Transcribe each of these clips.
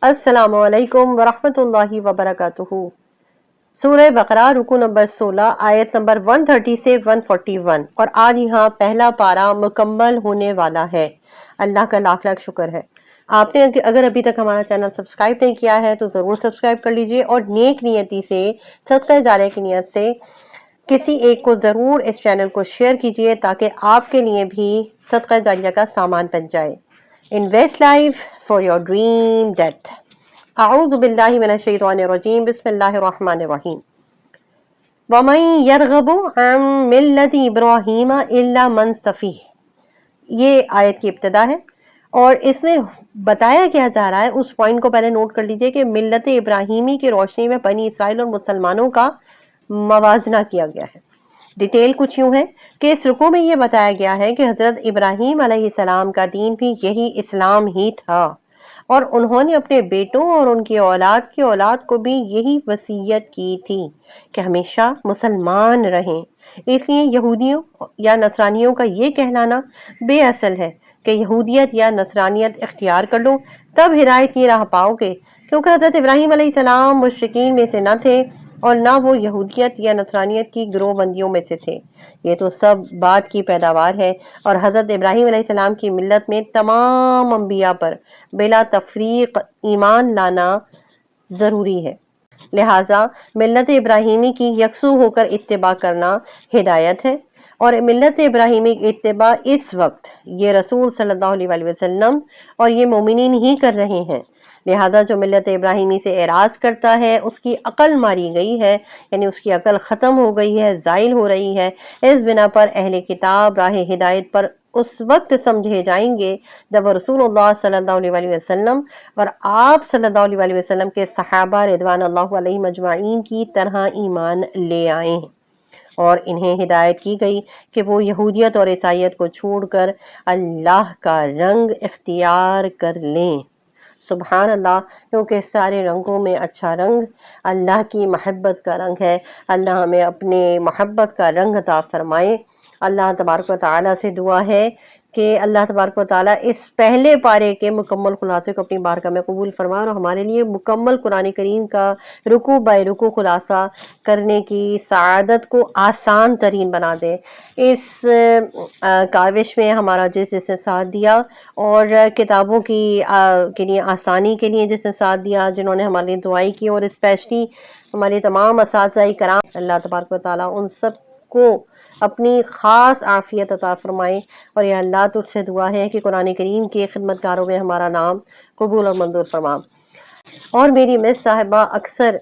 السلام علیکم ورحمۃ اللہ وبرکاتہ۔ سورہ بقرہ رکو نمبر 16 آیت نمبر 130 سے 141 اور آج یہاں پہلا پارہ مکمل ہونے والا ہے۔ اللہ کا لاکھ لاکھ شکر ہے۔ آپ نے اگر ابھی تک ہمارا چینل سبسکرائب نہیں کیا ہے تو ضرور سبسکرائب کر لیجئے اور نیک نیتی سے صدقہ جاریہ کی نیت سے کسی ایک کو ضرور اس چینل کو شیئر کیجئے تاکہ آپ کے لیے بھی صدقہ جاریہ کا سامان بن جائے۔ Invest life for your dream death۔ اعوذ باللہ من الشیطان الرجیم، بسم اللہ الرحمن الرحیم۔ وَمَن يَرْغَبُ عَن مِلَّةِ إِبْرَاهِيمَ إِلَّا مَن سَفِهَ، یہ آیت کی ابتدا ہے اور اس میں بتایا کیا جا رہا ہے، اس پوائنٹ کو پہلے نوٹ کر لیجئے کہ ملت ابراہیمی کی روشنی میں بنی اسرائیل اور مسلمانوں کا موازنہ کیا گیا ہے۔ ڈیٹیل کچھ یوں ہے کہ اس رکوع میں یہ بتایا گیا ہے کہ حضرت ابراہیم علیہ السلام کا دین بھی یہی اسلام ہی تھا اور انہوں نے اپنے بیٹوں اور ان کی اولاد کو بھی یہی وصیت کی تھی کہ ہمیشہ مسلمان رہیں۔ اس لیے یہودیوں یا نصرانیوں کا یہ کہلانا بے اصل ہے کہ یہودیت یا نصرانیت اختیار کر لو تب ہدایت کی راہ پاؤ گے، کیونکہ حضرت ابراہیم علیہ السلام مشرکین میں سے نہ تھے اور نہ وہ یہودیت یا نصرانیت کی گروہ بندیوں میں سے تھے۔ یہ تو سب بات کی پیداوار ہے اور حضرت ابراہیم علیہ السلام کی ملت میں تمام انبیاء پر بلا تفریق ایمان لانا ضروری ہے۔ لہٰذا ملت ابراہیمی کی یکسو ہو کر اتباع کرنا ہدایت ہے اور ملت ابراہیمی کی اتباع اس وقت یہ رسول صلی اللہ علیہ وسلم اور یہ مومنین ہی کر رہے ہیں۔ لہذا جو ملت ابراہیمی سے اعراض کرتا ہے اس کی عقل ماری گئی ہے، یعنی اس کی عقل ختم ہو گئی ہے، زائل ہو رہی ہے۔ اس بنا پر اہل کتاب راہ ہدایت پر اس وقت سمجھے جائیں گے جب رسول اللہ صلی اللہ علیہ وسلم اور آپ صلی اللہ علیہ وسلم کے صحابہ رضوان اللہ علیہم اجمعین کی طرح ایمان لے آئیں اور انہیں ہدایت کی گئی کہ وہ یہودیت اور عیسائیت کو چھوڑ کر اللہ کا رنگ اختیار کر لیں۔ سبحان اللہ، کیونکہ سارے رنگوں میں اچھا رنگ اللہ کی محبت کا رنگ ہے۔ اللہ ہمیں اپنے محبت کا رنگ عطا فرمائے۔ اللہ تبارک و تعالیٰ سے دعا ہے کہ اللہ تبارک و تعالیٰ اس پہلے پارے کے مکمل خلاصے کو اپنی بارگاہ میں قبول فرمائے اور ہمارے لیے مکمل قرآن کریم کا رکوع بائی رکوع خلاصہ کرنے کی سعادت کو آسان ترین بنا دے۔ اس کاوش میں ہمارا جس نے ساتھ دیا اور کتابوں کے لیے آسانی کے لیے جس نے ساتھ دیا، جنہوں نے ہمارے لیے دعائی کی اور اسپیشلی ہمارے تمام اساتذہ کرام، اللہ تبارک و تعالیٰ ان سب کو اپنی خاص عافیت عطا فرمائے۔ اور یا اللہ تجھ سے دعا ہے کہ قرآن کریم کے خدمتگاروں میں ہمارا نام قبول اور منظور فرما۔ اور میری مس صاحبہ اکثر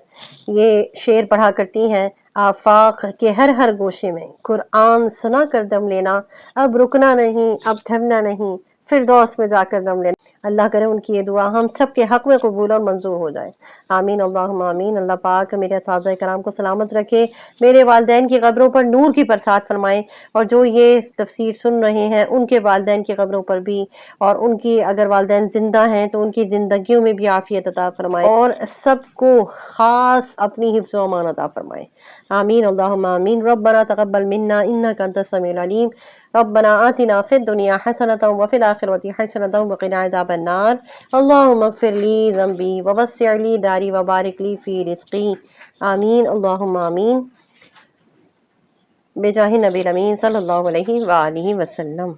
یہ شعر پڑھا کرتی ہیں، آفاق کے ہر گوشے میں قرآن سنا کر دم لینا، اب رکنا نہیں، اب تھمنا نہیں، فردوس میں جا کر دم لینا۔ اللہ کرے ان کی یہ دعا ہم سب کے حق میں قبول اور منظور ہو جائے، آمین اللہم آمین۔ اللہ پاک میرے اساتذہ کرام کو سلامت رکھے، میرے والدین کی قبروں پر نور کی برسات فرمائے اور جو یہ تفسیر سن رہے ہیں ان کے والدین کی قبروں پر بھی، اور ان کی اگر والدین زندہ ہیں تو ان کی زندگیوں میں بھی عافیت عطا فرمائے اور سب کو خاص اپنی حفظ و امان عطا فرمائے، آمین اللہم آمین۔ ربنا تقبل منا انک انت السمیع العلیم، ربنا آتنا فی الدنیا حسنۃ وفی الآخرۃ حسنۃ وقنا عذاب النار، اللہم اغفر لی ذنبی ووسع لی داری وبارک لی فی رزقی، آمین اللہم آمین، بجاہ نبی الامین صلی اللہ علیہ وآلہ وسلم۔